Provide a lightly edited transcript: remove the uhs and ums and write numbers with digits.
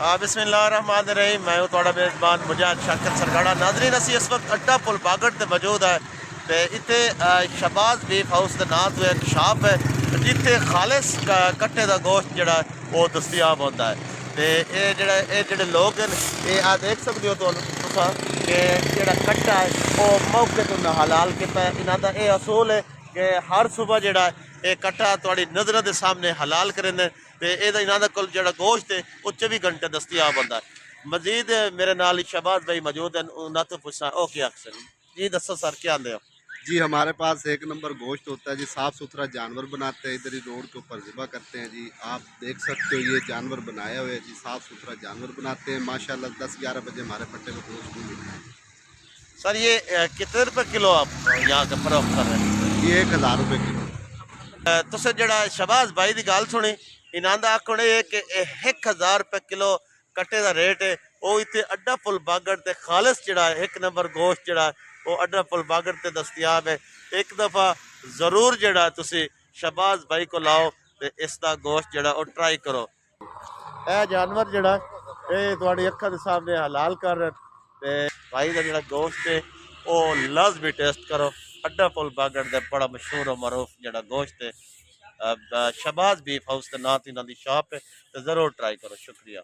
बिस्मिल्लाहिर्रहमानिर्रहीम। मैं हूँ थोड़ा मेज़बान मुजाहिद शाकिर सरगाड़ा। नाज़रीन असी इस वक्त अड्डा पुल बागड़ ते मौजूद है ते इत्थे शहबाज बीफ हाउस के नाम तो एक शॉप है जिथे खालिस कट्टे का गोश्त जड़ा वो दस्तियाब होता है। ते ये जेड़े लोग हैं ये आ देख सकते हो तुसा कि जेड़ा कट्टा है वो मौके तो हलाल किया है। इन्हां दा ये असूल है कि हर सुबह जेड़ा ये कट्टा थोड़ी नज़र के सामने हलाल करें ते इन्हां दा कोल जेड़ा गोश्त है वो 24 घंटे दस्तियाब होता है। मजीद मेरे नाल शहबाज भाई मौजूद हैं, उन्हां तो पूछा ओ क्या अक्सर जी दसो सर क्या आंदे हो? जी हमारे पास एक नंबर गोश्त होता है जी। साफ़ सुथरा जानवर बनाते हैं, इधर ही रोड के ऊपर ज़िबा करते हैं जी। आप देख सकते हो ये जानवर बनाया हुआ है जी। साफ़ सुथरा जानवर बनाते हैं माशाल्लाह। 10-11 बजे हमारे पट्टे में गोश्त भी मिलता है। सर ये कितने रुपए किलो आप यहाँ के फरोख्त कर रहे हैं? ये 1000 रुपये किलो। तुसें जेड़ा शहबाज भाई की गल सुनी, इन्हां दा आखना है कि 1000 रुपये किलो कट्टे का रेट है। वो इतने अड्डा पुल बागड़ ते खालिस जेड़ा एक नंबर गोश्त जेड़ा वो अड्डा पुल बागड़ ते दस्तियाब है। एक दफ़ा ज़रूर जेड़ा तुसी शहबाज भाई को लाओ ते इसका गोश्त जेड़ा वो ट्राई करो। यह जानवर जेड़ा ये तुहाडी अक्खां दे सामने हलाल कर रहे ते भाई का जेड़ा गोश्त है वो लाजमी टेस्ट करो। अड्डा पुल बागड़ दे बड़ा मशहूर और मरूफ जेड़ा गोश्त है शहबाज बीफ हाउस के नाम इन्हां दी शॉप है, तो ज़रूर ट्राई करो। शुक्रिया।